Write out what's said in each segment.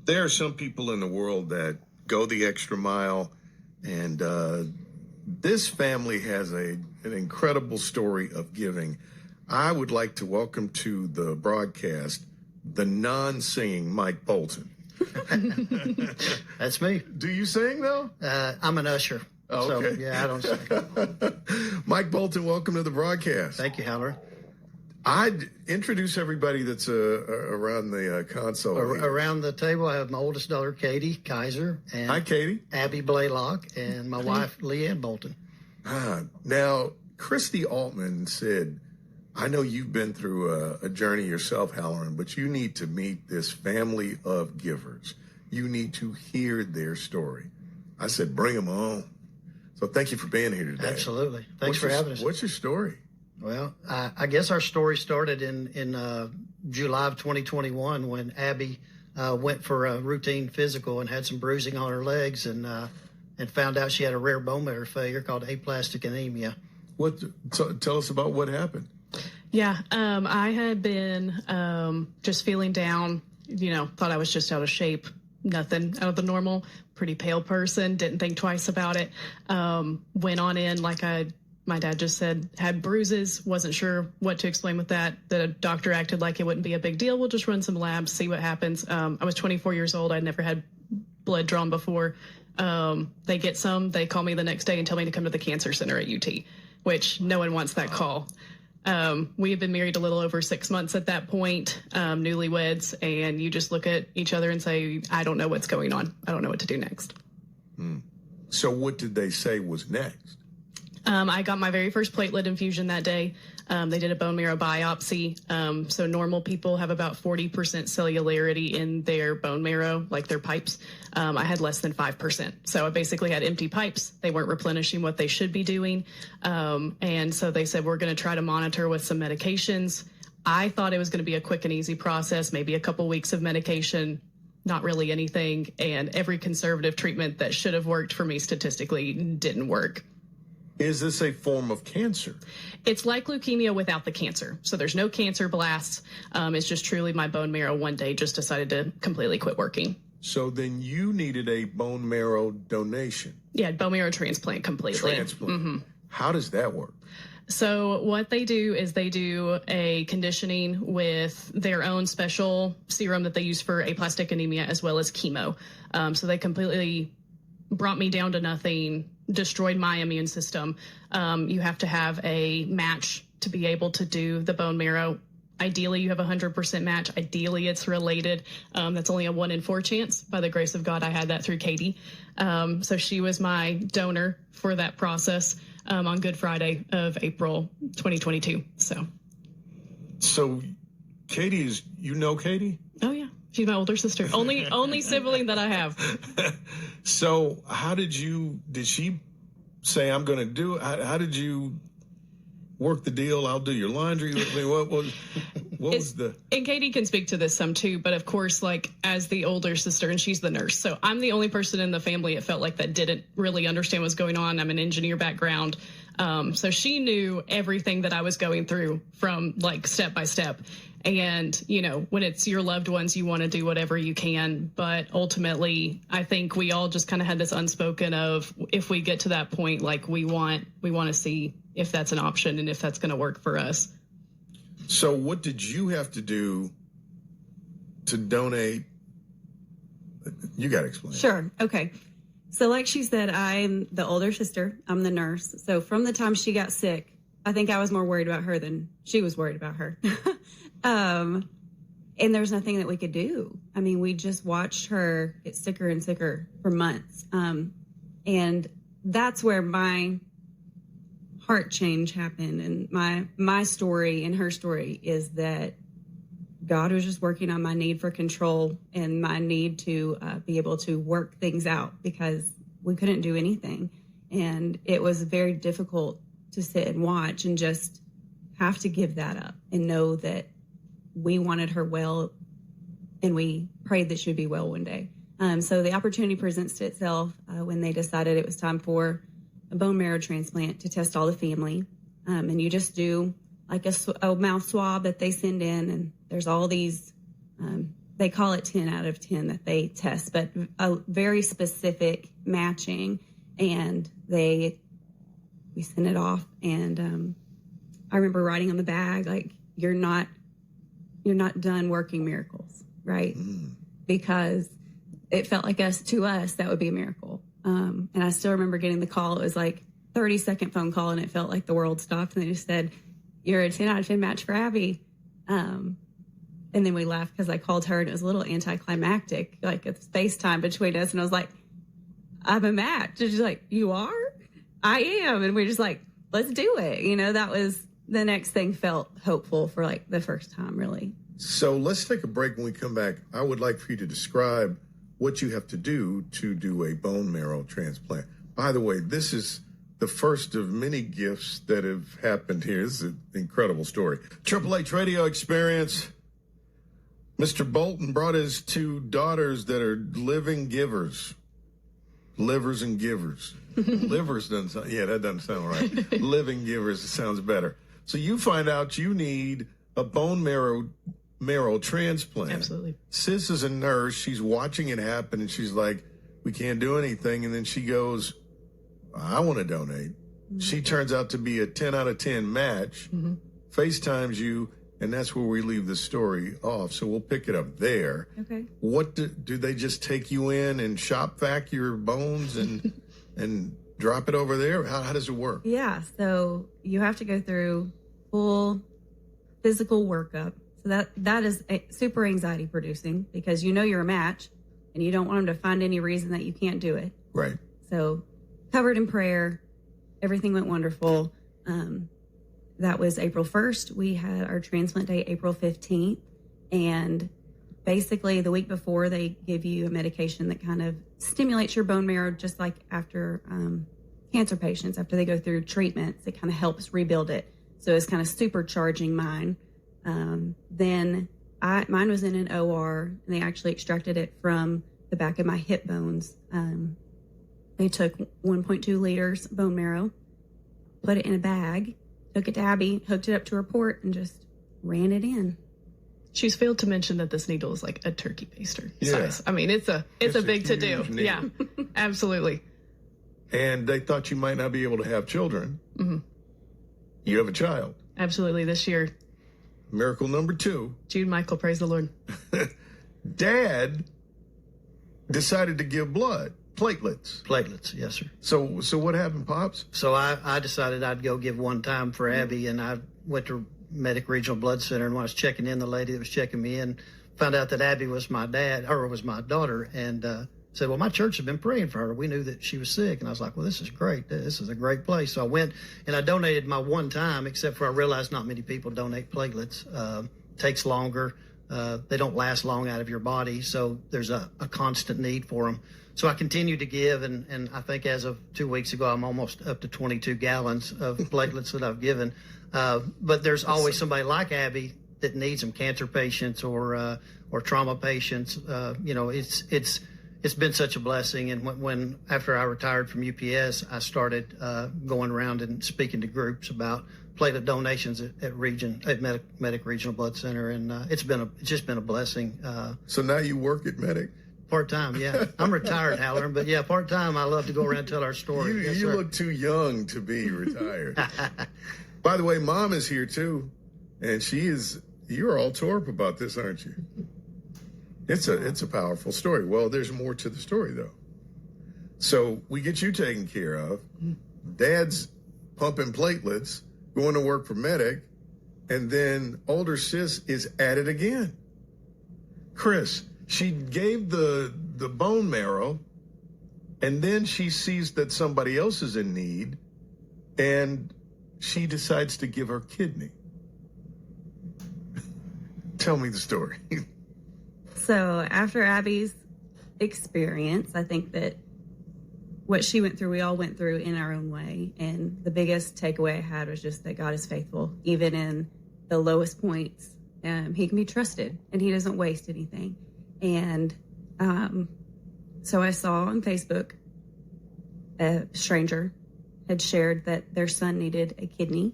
There are some people in the world that go the extra mile, and this family has an incredible story of giving. I would like to welcome to the broadcast the non-singing Mike Bolton. That's me. Do you sing, though? I'm an usher. Oh, okay. So, yeah, I don't sing. Mike Bolton, welcome to the broadcast. Thank you, Hallerin. I'd introduce everybody that's around the console. Around the table, I have my oldest daughter, Katie Kaiser. And hi, Katie. Abby Blaylock, and my wife, Leanne Bolton. Now, Christy Altman said, I know you've been through a journey yourself, Hallerin, but you need to meet this family of givers. You need to hear their story. I said, bring them on. So thank you for being here today. Absolutely. Thanks for having us. What's your story? Well, I guess our story started in July of 2021 when Abby went for a routine physical and had some bruising on her legs and found out she had a rare bone marrow failure called aplastic anemia. Tell us about what happened. Yeah, I had been just feeling down, thought I was just out of shape, nothing out of the normal, pretty pale person, didn't think twice about it. Went on in like my dad just said, had bruises, wasn't sure what to explain with that. The doctor acted like it wouldn't be a big deal. We'll just run some labs, see what happens. I was 24 years old. I'd never had blood drawn before. They get some, they call me the next day and tell me to come to the cancer center at UT, which no one wants that call. We had been married a little over 6 months at that point, newlyweds, and you just look at each other and say, I don't know what's going on. I don't know what to do next. So what did they say was next? I got my very first platelet infusion that day. They did a bone marrow biopsy. So normal people have about 40% cellularity in their bone marrow, like their pipes. I had less than 5%. So I basically had empty pipes. They weren't replenishing what they should be doing. And so they said, we're going to try to monitor with some medications. I thought it was going to be a quick and easy process, maybe a couple weeks of medication, not really anything. And every conservative treatment that should have worked for me statistically didn't work. Is this a form of cancer? It's like leukemia without the cancer. So there's no cancer blasts. It's just truly my bone marrow one day just decided to completely quit working. So then you needed a bone marrow donation. Yeah, bone marrow transplant completely. Transplant. Mm-hmm. How does that work? So what they do is they do a conditioning with their own special serum that they use for aplastic anemia as well as chemo. So they completely brought me down to nothing, destroyed my immune system. You have to have a match to be able to do the bone marrow. Ideally, you have 100% match. Ideally, it's related. That's only a 1 in 4 chance. By the grace of God, I had that through Katie. So she was my donor for that process on Good Friday of April 2022. So Katie is, Katie? Oh, yeah. She's my older sister. Only sibling that I have. So did she say, I'm going to do it? How did you work the deal? I'll do your laundry. I mean, what was the... And Katie can speak to this some too, but of course, like as the older sister, and she's the nurse. So I'm the only person in the family it felt like that didn't really understand what's going on. I'm an engineer background. So she knew everything that I was going through from like step by step. And, when it's your loved ones, you want to do whatever you can. But ultimately, I think we all just kind of had this unspoken of if we get to that point, like we want to see if that's an option and if that's going to work for us. So what did you have to do to donate? You got to explain. Sure. Okay. So like she said, I'm the older sister. I'm the nurse. So from the time she got sick, I think I was more worried about her than she was worried about her. And there's nothing that we could do. I mean, we just watched her get sicker and sicker for months. And that's where my heart change happened. And my story and her story is that God was just working on my need for control and my need to be able to work things out because we couldn't do anything. And it was very difficult to sit and watch and just have to give that up and know that we wanted her well and we prayed that she would be well one day. So the opportunity presents itself when they decided it was time for a bone marrow transplant to test all the family. And you just do like a mouth swab that they send in, and there's all these they call it 10 out of 10 that they test, but a very specific matching. And we sent it off. And I remember writing on the bag, like, you're not done working miracles, right? Because it felt like to us, that would be a miracle. And I still remember getting the call. It was like 30-second phone call, and it felt like the world stopped. And they just said, you're a 10 out of 10 match for Abby. And then we laughed because I called her, and it was a little anticlimactic, like a FaceTime between us. And I was like, I'm a match. And she's like, you are? I am. And we're just like, let's do it. You know, that was the next thing. Felt hopeful for like the first time, really. So let's take a break. When we come back, I would like for you to describe what you have to do a bone marrow transplant. By the way, this is the first of many gifts that have happened here. This is an incredible story. Triple H Radio Experience. Mr. Bolton brought his 2 daughters that are living givers. Livers and givers. Livers doesn't sound, that doesn't sound right. Living givers sounds better. So you find out you need a bone marrow transplant. Absolutely. Sis is a nurse. She's watching it happen, and she's like, we can't do anything. And then she goes, I want to donate. She turns out to be a 10 out of 10 match, FaceTimes you, and that's where we leave the story off. So we'll pick it up there. Okay. What do they just take you in and shop vac your bones and drop it over there? How does it work? Yeah. So you have to go through full physical workup. So that is super anxiety producing, because you know you're a match and you don't want them to find any reason that you can't do it. Right. So covered in prayer, everything went wonderful. That was April 1st. We had our transplant day April 15th. And basically the week before, they give you a medication that kind of stimulates your bone marrow, just like after cancer patients, after they go through treatments, it kind of helps rebuild it. So it's kind of supercharging mine. Then mine was in an OR, and they actually extracted it from the back of my hip bones. They took 1.2 liters bone marrow, put it in a bag, took it to Abby, hooked it up to her port, and just ran it in. She's failed to mention that this needle is like a turkey baster size. Yeah. I mean, it's a big to do. Needle. Yeah, absolutely. And they thought you might not be able to have children. Mm-hmm. You have a child. Absolutely. This year, Miracle number 2. Jude Michael, praise the Lord. Dad decided to give blood, platelets. Platelets, yes, sir. So what happened, Pops? So I decided I'd go give one time for Abby, and I went to Medic Regional Blood Center, and when I was checking in, the lady that was checking me in found out that Abby was my daughter, and said, well, my church had been praying for her. We knew that she was sick. And I was like, well, this is great. This is a great place. So I went and I donated my one time, except for I realized not many people donate platelets. Takes longer. They don't last long out of your body. So there's a constant need for them. So I continued to give. And I think as of 2 weeks ago, I'm almost up to 22 gallons of platelets that I've given. But there's always somebody like Abby that needs them, cancer patients or trauma patients. It's been such a blessing. And when after I retired from UPS, I started going around and speaking to groups about platelet donations at Medic Regional Blood Center, and it's just been a blessing. So now you work at Medic? Part-time, yeah. I'm retired, Hallerin, but yeah, part-time, I love to go around and tell our story. You look too young to be retired. By the way, Mom is here too, and you're all tore up about this, aren't you? It's a powerful story. Well, there's more to the story, though. So we get you taken care of. Dad's pumping platelets, going to work for Medic, and then older sis is at it again. Chris, she gave the bone marrow, and then she sees that somebody else is in need, and she decides to give her kidney. Tell me the story. So after Abby's experience, I think that what she went through, we all went through in our own way. And the biggest takeaway I had was just that God is faithful, even in the lowest points. He can be trusted, and he doesn't waste anything. And so I saw on Facebook a stranger had shared that their son needed a kidney.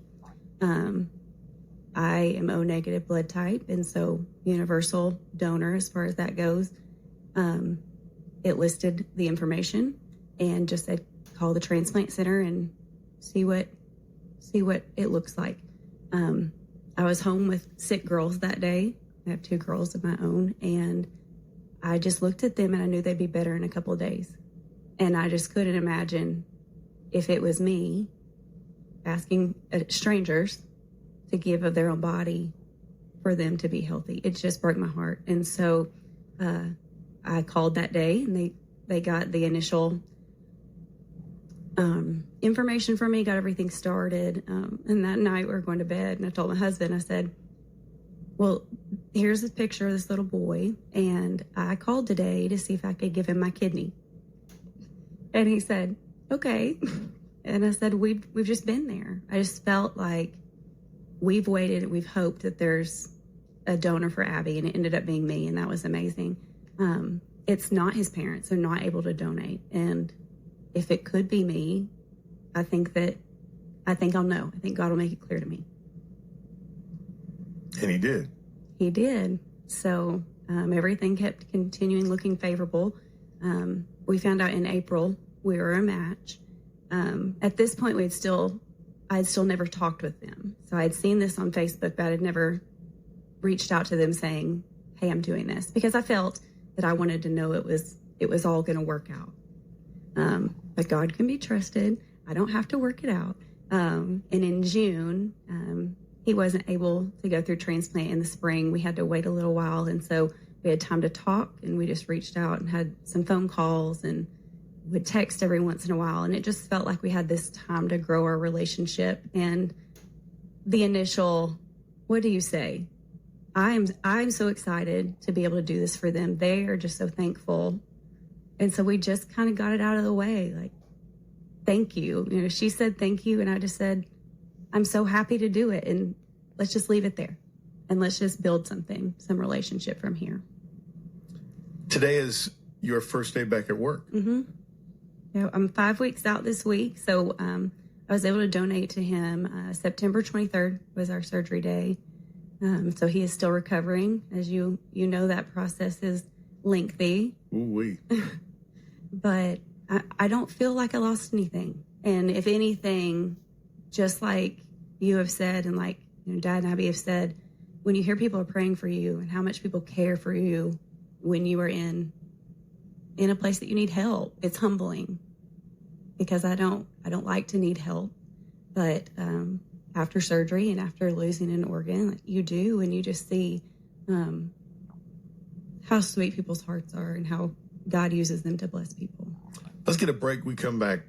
I am O negative blood type, and so universal donor as far as that goes. It listed the information and just said, call the transplant center and see what it looks like. I was home with sick girls that day. I have 2 girls of my own, and I just looked at them and I knew they'd be better in a couple of days. And I just couldn't imagine if it was me asking strangers to give of their own body for them to be healthy. It just broke my heart. And so I called that day, and they got the initial information from me, got everything started. And that night we were going to bed, and I told my husband, I said, well, here's a picture of this little boy, and I called today to see if I could give him my kidney. And he said, okay. And I said, we've just been there. I just felt like we've waited and we've hoped that there's a donor for Abby, and it ended up being me, and that was amazing. It's not his parents. They're not able to donate. And if it could be me, I think I'll know. I think God will make it clear to me. And he did. He did. So everything kept continuing looking favorable. We found out in April we were a match. At this point, I had still never talked with them. So I had seen this on Facebook, but I had never reached out to them saying, hey, I'm doing this, because I felt that I wanted to know it was all going to work out. But God can be trusted. I don't have to work it out. And in June, he wasn't able to go through transplant in the spring. We had to wait a little while. And so we had time to talk, and we just reached out and had some phone calls and would text every once in a while. And it just felt like we had this time to grow our relationship. And the initial, what do you say? I'm so excited to be able to do this for them. They are just so thankful. And so we just kind of got it out of the way. Like, thank you. You know, she said thank you, and I just said, I'm so happy to do it, and let's just leave it there, and let's just build some relationship from here. Today is your first day back at work. Mm-hmm. Yeah, I'm 5 weeks out this week, so I was able to donate to him. September 23rd was our surgery day, so he is still recovering. As you know, that process is lengthy. Ooh-wee. But I don't feel like I lost anything. And if anything, just like you have said, and like Dad and Abby have said, when you hear people are praying for you and how much people care for you when you are in a place that you need help, it's humbling, because I don't like to need help. But after surgery and after losing an organ, you do, and you just see how sweet people's hearts are and how God uses them to bless people. Let's get a break. We come back.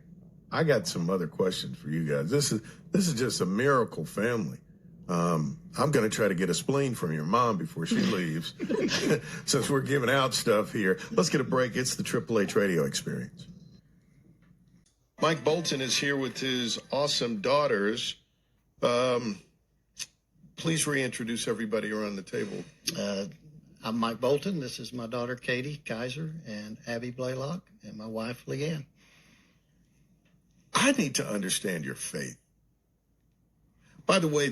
I got some other questions for you guys. This is just a miracle family. I'm going to try to get a spleen from your mom before she leaves, since we're giving out stuff here. Let's get a break. It's the Triple H Radio Experience. Mike Bolton is here with his awesome daughters. Please reintroduce everybody around the table. I'm Mike Bolton. This is my daughter, Katie Kaiser, and Abby Blaylock, and my wife, Leanne. I need to understand your faith. By the way,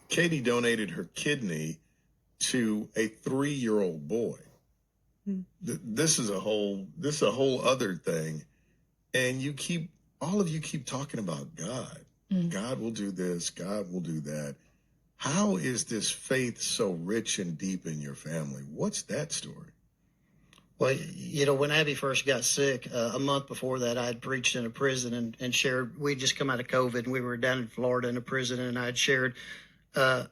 Katie donated her kidney to a 3-year-old boy. This is a whole other thing, and all of you keep talking about God. God will do this. God will do that. How is this faith so rich and deep in your family? What's that story? Well, when Abby first got sick, a month before that, I had preached in a prison and shared. We'd just come out of COVID, and we were down in Florida in a prison, and I had shared our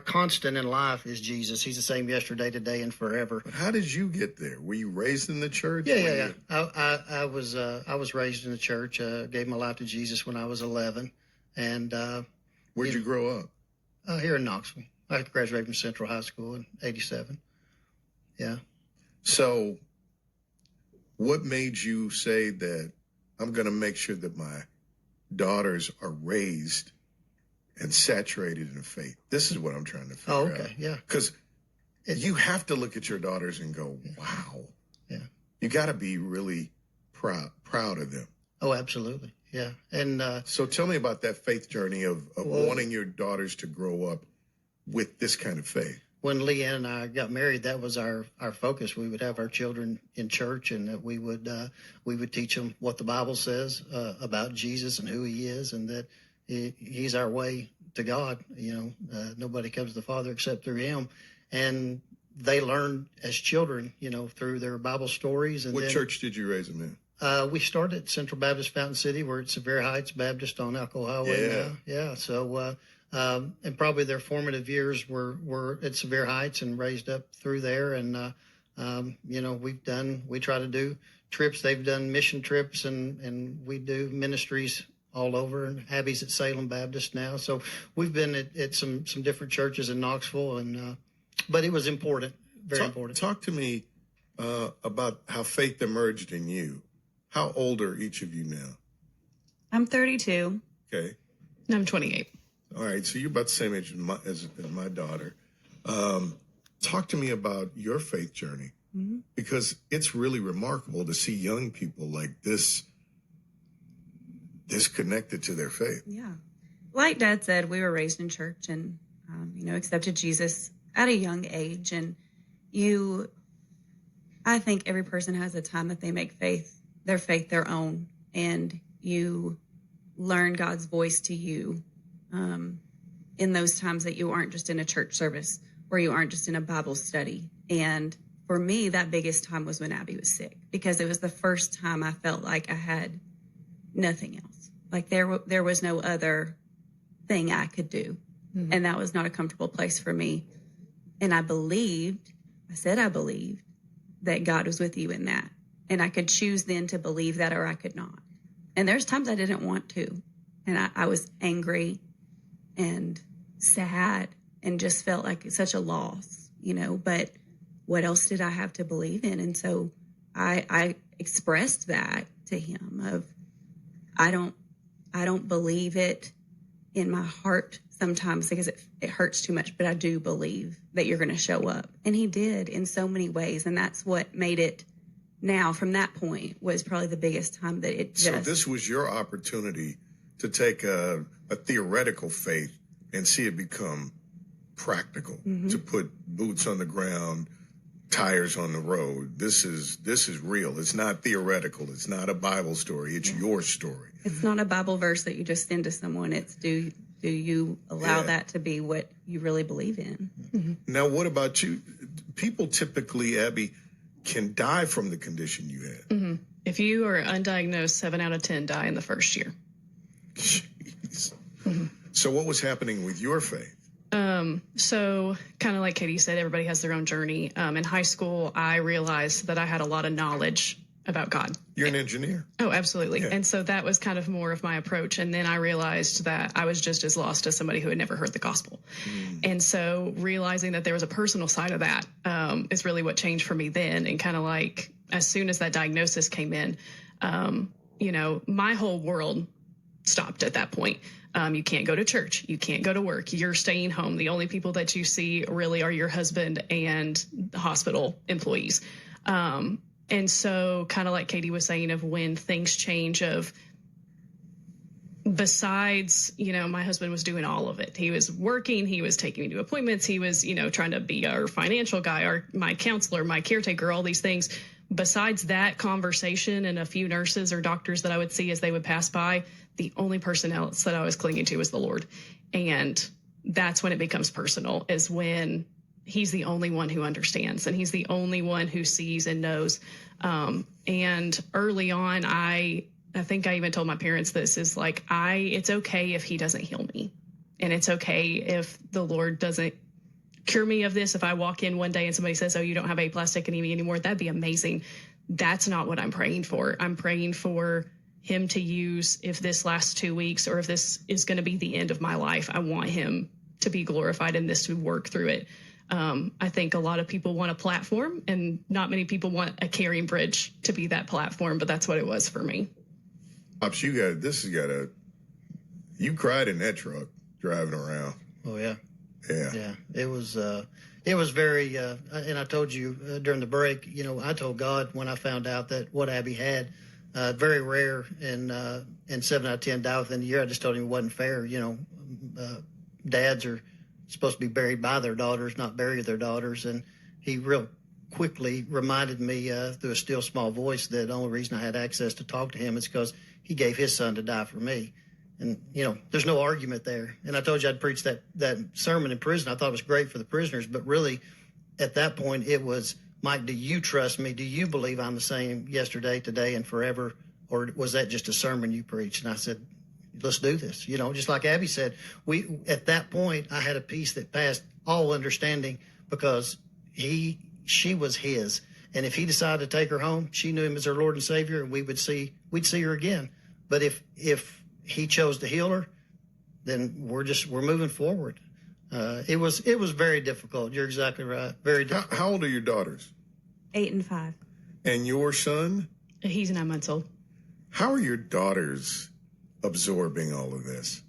constant in life is Jesus. He's the same yesterday, today, and forever. But how did you get there? Were you raised in the church? Yeah. I was raised in the church. Gave my life to Jesus when I was 11, and where'd you grow up? Here in Knoxville. I graduated from Central High School in '87. Yeah. So what made you say that I'm going to make sure that my daughters are raised and saturated in faith? This is what I'm trying to figure out. Oh, okay. Yeah. Because you have to look at your daughters and go, wow. Yeah. You got to be really proud of them. Oh, absolutely. Yeah. And So tell me about that faith journey of wanting your daughters to grow up with this kind of faith. when Leanne and I got married, that was our focus. We would have our children in church, and that we would teach them what the Bible says about Jesus and who He is, and that He's our way to God. Nobody comes to the Father except through Him. And they learned as children, through their Bible stories. And what church did you raise them in? We started at Central Baptist Fountain City. We're at Sevier Heights Baptist on Elko Highway now. Yeah. So, and probably their formative years were at Sevier Heights and raised up through there. And, we try to do trips. They've done mission trips, and we do ministries all over. And Abby's at Salem Baptist now. So we've been at some different churches in Knoxville, and but it was important, very important. Talk to me about how faith emerged in you. How old are each of you now? I'm 32. Okay. I'm 28. All right. So you're about the same age as my daughter. Talk to me about your faith journey, because it's really remarkable to see young people like this disconnected to their faith. Yeah. Like Dad said, we were raised in church and, accepted Jesus at a young age. And I think every person has a time that they make their faith their own, and you learn God's voice to you in those times that you aren't just in a church service or you aren't just in a Bible study. And for me, that biggest time was when Abby was sick, because it was the first time I felt like I had nothing else. Like there was no other thing I could do. Mm-hmm. And that was not a comfortable place for me. And I said I believed that God was with you in that. And I could choose then to believe that, or I could not. And there's times I didn't want to. And I was angry and sad and just felt like it's such a loss, but what else did I have to believe in? And so I expressed that to him of, I don't believe it in my heart sometimes because it hurts too much, but I do believe that you're going to show up. And he did in so many ways. And that's what made it now, from that point, was probably the biggest time that it just... So this was your opportunity to take a theoretical faith and see it become practical, to put boots on the ground, tires on the road. This is real. It's not theoretical. It's not a Bible story. It's your story. It's not a Bible verse that you just send to someone. It's do you allow that to be what you really believe in? Mm-hmm. Now, what about you? People typically, Abby, can die from the condition you had. Mm-hmm. If you are undiagnosed, 7 out of 10 die in the first year. Jeez. Mm-hmm. So what was happening with your faith? So kind of like Katie said, everybody has their own journey. In high school, I realized that I had a lot of knowledge about God. You're an engineer. Oh, absolutely. Yeah. And so that was kind of more of my approach. And then I realized that I was just as lost as somebody who had never heard the gospel. And so realizing that there was a personal side of that is really what changed for me then. And kind of like, as soon as that diagnosis came in, my whole world stopped at that point. You can't go to church. You can't go to work. You're staying home. The only people that you see really are your husband and the hospital employees. And so kind of like Katie was saying, of when things change, besides, my husband was doing all of it. He was working. He was taking me to appointments. He was, trying to be our financial guy, my counselor, my caretaker, all these things. Besides that conversation and a few nurses or doctors that I would see as they would pass by, the only person else that I was clinging to was the Lord. And that's when it becomes personal, is when He's the only one who understands, and He's the only one who sees and knows. And early on, I think I even told my parents this, is like, it's okay if He doesn't heal me. And it's okay if the Lord doesn't cure me of this. If I walk in one day and somebody says, oh, you don't have aplastic anemia anymore, that'd be amazing. That's not what I'm praying for. I'm praying for Him to use, if this lasts 2 weeks or if this is going to be the end of my life, I want Him to be glorified in this, to work through it. I think a lot of people want a platform, and not many people want a carrying bridge to be that platform, but that's what it was for me. Pops, you cried in that truck driving around. Oh, yeah. Yeah. It was very, and I told you during the break, I told God when I found out that what Abby had, Very rare, and 7 out of 10 die within a year. I just told him it wasn't fair. Dads are supposed to be buried by their daughters, not bury their daughters. And he real quickly reminded me through a still small voice that the only reason I had access to talk to him is because he gave his son to die for me. And, there's no argument there. And I told you I'd preached that sermon in prison. I thought it was great for the prisoners, but really at that point it was, Mike, do you trust me? Do you believe I'm the same yesterday, today, and forever? Or was that just a sermon you preached? And I said, let's do this. Just like Abby said, at that point, I had a peace that passed all understanding because she was his. And if he decided to take her home, she knew him as her Lord and Savior, and we'd see her again. But if he chose to heal her, then we're moving forward. It was very difficult. You're exactly right. Very difficult. How old are your daughters? 8 and 5. And your son? He's 9 months old. How are your daughters absorbing all of this?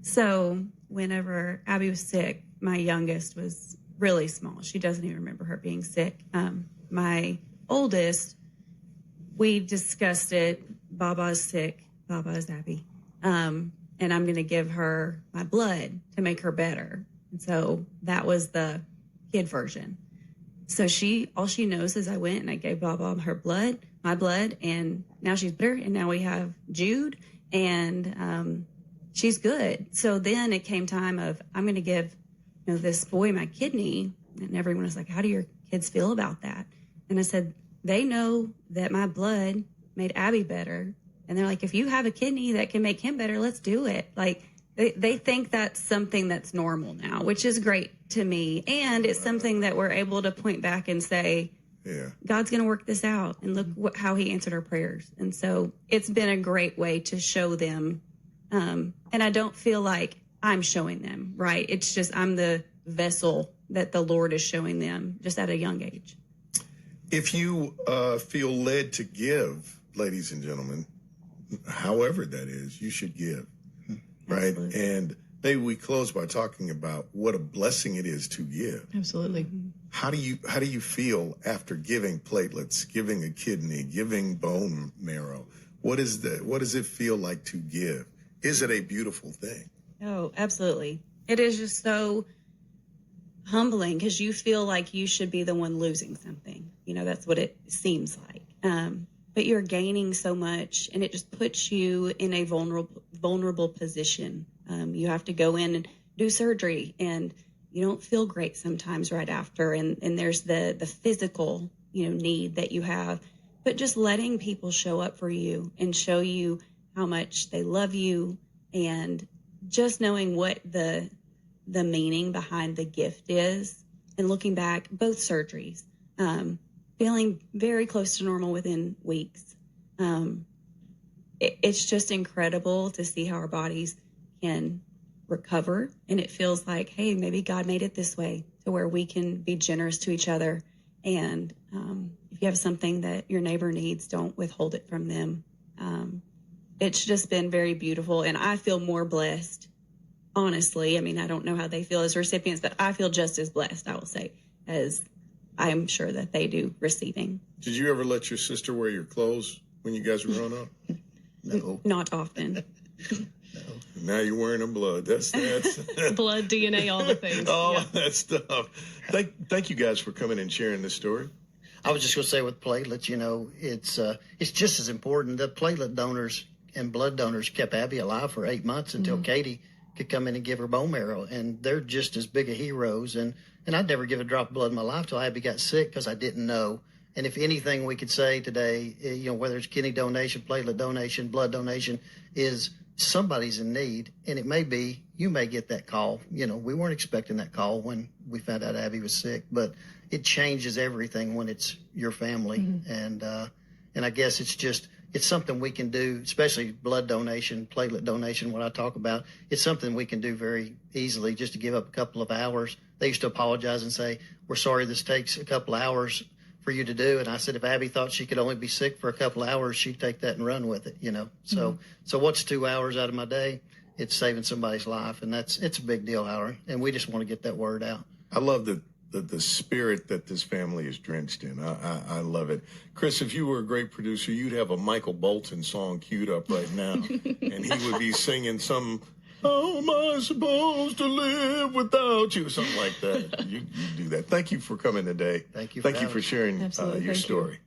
So whenever Abby was sick, my youngest was really small. She doesn't even remember her being sick. My oldest, we discussed it. Baba's sick. Baba is Abby. And I'm going to give her my blood to make her better. And so that was the kid version. So all she knows is I went and I gave Baba my blood, and now she's better. And now we have Jude, and she's good. So then it came time of, I'm going to give this boy my kidney. And everyone was like, how do your kids feel about that? And I said, they know that my blood made Abby better. And they're like, if you have a kidney that can make him better, let's do it. Like, they think that's something that's normal now, which is great to me. And it's something that we're able to point back and say, God's going to work this out. And look how he answered our prayers. And so it's been a great way to show them. And I don't feel like I'm showing them, right? It's just I'm the vessel that the Lord is showing them just at a young age. If you feel led to give, ladies and gentlemen, however that is, you should give, right? Absolutely. And maybe we close by talking about what a blessing it is to give. Absolutely. How do you feel after giving platelets, giving a kidney, giving bone marrow? What does it feel like to give? Is it a beautiful thing? Oh, absolutely. It is just so humbling because you feel like you should be the one losing something. That's what it seems like. But you're gaining so much, and it just puts you in a vulnerable position. You have to go in and do surgery, and you don't feel great sometimes right after. And there's the physical, need that you have. But just letting people show up for you and show you how much they love you, and just knowing what the meaning behind the gift is, and looking back, both surgeries, feeling very close to normal within weeks. It's just incredible to see how our bodies can recover. And it feels like, hey, maybe God made it this way to where we can be generous to each other. And if you have something that your neighbor needs, don't withhold it from them. It's just been very beautiful. And I feel more blessed, honestly. I mean, I don't know how they feel as recipients, but I feel just as blessed, I will say, as I'm sure that they do receiving. Did you ever let your sister wear your clothes when you guys were growing up? No. Not often. No. Now you're wearing a blood. That's Blood, DNA, all the things. all that stuff. Thank you guys for coming and sharing this story. I was just going to say with platelets, it's just as important. The platelet donors and blood donors kept Abby alive for 8 months until Katie could come in and give her bone marrow, and they're just as big of heroes. And I'd never give a drop of blood in my life till Abby got sick because I didn't know. And if anything we could say today, whether it's kidney donation, platelet donation, blood donation, is somebody's in need. And it may be, you may get that call. We weren't expecting that call when we found out Abby was sick, but it changes everything when it's your family. And I guess it's something we can do, especially blood donation, platelet donation, what I talk about. It's something we can do very easily, just to give up a couple of hours. They used to apologize and say, we're sorry this takes a couple of hours for you to do. And I said, if Abby thought she could only be sick for a couple of hours, she'd take that and run with it, So what's 2 hours out of my day? It's saving somebody's life. And it's a big deal, Hallerin. And we just want to get that word out. I love the spirit that this family is drenched in. I love it. Chris, if you were a great producer, you'd have a Michael Bolton song queued up right now, and he would be singing some, "How am I supposed to live without you?" Something like that. You do that. Thank you for coming today. Thank you. Thank you for sharing Absolutely. your Thank you. story.